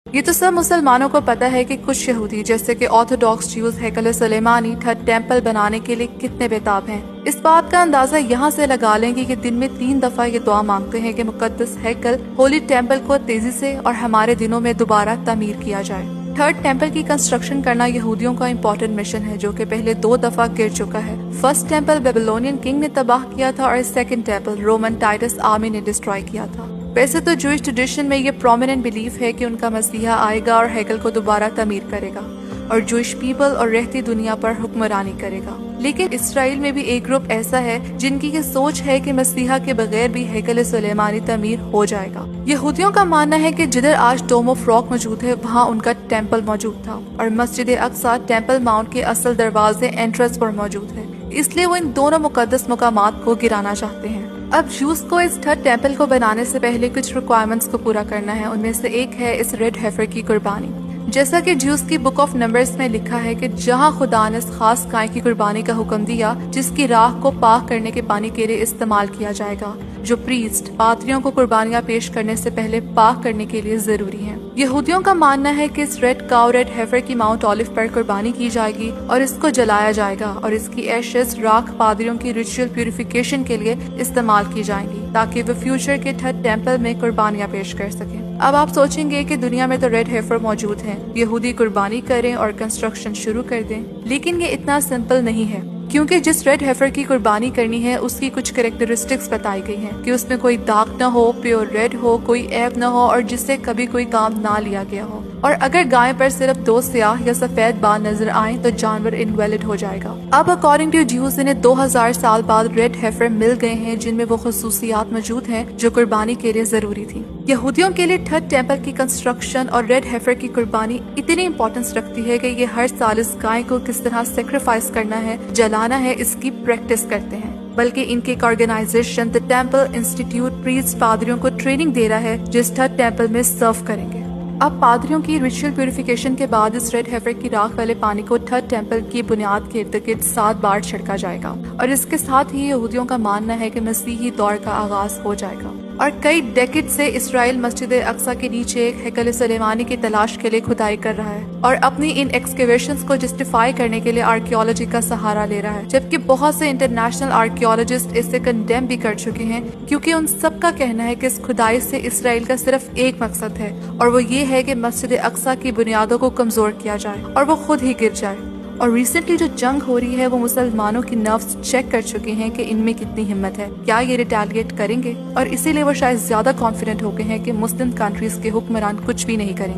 یہ تو سب مسلمانوں کو پتہ ہے کہ کچھ یہودی جیسے کہ آرتھوڈاکس جیوز ہیکل سلیمانی تھرڈ ٹیمپل بنانے کے لیے کتنے بےتاب ہیں۔ اس بات کا اندازہ یہاں سے لگا لیں گے کہ دن میں 3 دفعہ یہ دعا مانگتے ہیں کہ مقدس ہیکل ہولی ٹیمپل کو تیزی سے اور ہمارے دنوں میں دوبارہ تعمیر کیا جائے۔ تھرڈ ٹیمپل کی کنسٹرکشن کرنا یہودیوں کا امپورٹنٹ مشن ہے جو کہ پہلے 2 دفعہ گر چکا ہے۔ فرسٹ ٹیمپل بیبلونین کنگ نے تباہ کیا تھا اور second temple Roman tights army نے ڈسٹرائے کیا تھا۔ ویسے تو جوئش ٹریڈیشن میں یہ پرومیننٹ بلیف ہے کہ ان کا مسیحا آئے گا اور ہیکل کو دوبارہ تعمیر کرے گا اور جوئش پیپل اور رہتی دنیا پر حکمرانی کرے گا۔ لیکن اسرائیل میں بھی ایک گروپ ایسا ہے جن کی یہ سوچ ہے کہ مسیحا کے بغیر بھی ہیکل سلیمانی تعمیر ہو جائے گا۔ یہودیوں کا ماننا ہے کہ جدھر آج ڈوم آف راک موجود ہے وہاں ان کا ٹیمپل موجود تھا اور مسجد اقصی ٹیمپل ماؤنٹ کے اصل دروازے انٹرنس پر موجود ہے، اس لیے وہ ان دونوں مقدس مقامات کو گرانا چاہتے ہیں۔ اب جوز کو اس تھرڈ ٹیمپل کو بنانے سے پہلے کچھ ریکوائرمنٹس کو پورا کرنا ہے، ان میں سے ایک ہے اس ریڈ ہیفر کی قربانی۔ جیسا کہ جیوز کی بک آف نمبرز میں لکھا ہے کہ جہاں خدا نے اس خاص گائے کی قربانی کا حکم دیا جس کی راکھ کو پاک کرنے کے پانی کے لیے استعمال کیا جائے گا، جو پریسٹ پادریوں کو قربانیاں پیش کرنے سے پہلے پاک کرنے کے لیے ضروری ہیں۔ یہودیوں کا ماننا ہے کہ اس ریڈ کاؤ ریڈ ہیفر کی ماؤنٹ اولیو پر قربانی کی جائے گی اور اس کو جلایا جائے گا اور اس کی ایشز راکھ پادریوں کی ریچول پیوریفیکیشن کے لیے استعمال کی جائیں گی تاکہ وہ فیوچر کے تھرڈ ٹیمپل میں قربانیاں پیش کر سکیں۔ اب آپ سوچیں گے کہ دنیا میں تو ریڈ ہیفر موجود ہیں، یہودی قربانی کریں اور کنسٹرکشن شروع کر دیں، لیکن یہ اتنا سمپل نہیں ہے کیونکہ جس ریڈ ہیفر کی قربانی کرنی ہے اس کی کچھ کریکٹرسٹکس بتائی گئی ہیں کہ اس میں کوئی داغ نہ ہو، پیور ریڈ ہو، کوئی عیب نہ ہو اور جس سے کبھی کوئی کام نہ لیا گیا ہو، اور اگر گائے پر صرف 2 سیاہ یا سفید بال نظر آئیں تو جانور انویلڈ ہو جائے گا۔ اب اکارڈنگ ٹو جیوز انہیں 2000 سال بعد ریڈ ہیفر مل گئے ہیں جن میں وہ خصوصیات موجود ہیں جو قربانی کے لیے ضروری تھی۔ یہودیوں کے لیے تھرڈ ٹیمپل کی کنسٹرکشن اور ریڈ ہیفر کی قربانی اتنی امپورٹنس رکھتی ہے کہ یہ ہر سال اس گائے کو کس طرح سیکریفائس کرنا ہے، جلانا ہے، اس کی پریکٹس کرتے ہیں۔ بلکہ ان کے ایک آرگنائزیشن دی ٹیمپل انسٹیٹیوٹ پریسٹ پادریوں کو ٹریننگ دے رہا ہے جس تھرڈ ٹیمپل میں سرو کریں گے۔ اب پادریوں کی ریچول پیوریفیکیشن کے بعد اس ریڈ ہیفر کی راکھ والے پانی کو تھرڈ ٹیمپل کی بنیاد کے ارد گرد 7 بار چھڑکا جائے گا اور اس کے ساتھ ہی یہودیوں کا ماننا ہے کہ مسیحی دور کا آغاز ہو جائے گا۔ اور کئی ڈیکڈ سے اسرائیل مسجد اقصی کے نیچے ایک ہیکل سلیمانی کی تلاش کے لیے کھدائی کر رہا ہے اور اپنی ان ایکسکیویشنز کو جسٹیفائی کرنے کے لیے آرکیولوجی کا سہارا لے رہا ہے، جبکہ بہت سے انٹرنیشنل آرکیولوجسٹ اسے کنڈیم بھی کر چکے ہیں کیونکہ ان سب کا کہنا ہے کہ اس کھدائی سے اسرائیل کا صرف ایک مقصد ہے اور وہ یہ ہے کہ مسجد اقصی کی بنیادوں کو کمزور کیا جائے اور وہ خود ہی گر جائے۔ اور ریسنٹلی جو جنگ ہو رہی ہے وہ مسلمانوں کی نروز چیک کر چکے ہیں کہ ان میں کتنی ہمت ہے، کیا یہ ریٹیلیٹ کریں گے، اور اسی لیے وہ شاید زیادہ کانفیڈنٹ ہو گئے ہیں کہ مسلم کنٹریز کے حکمران کچھ بھی نہیں کریں گے۔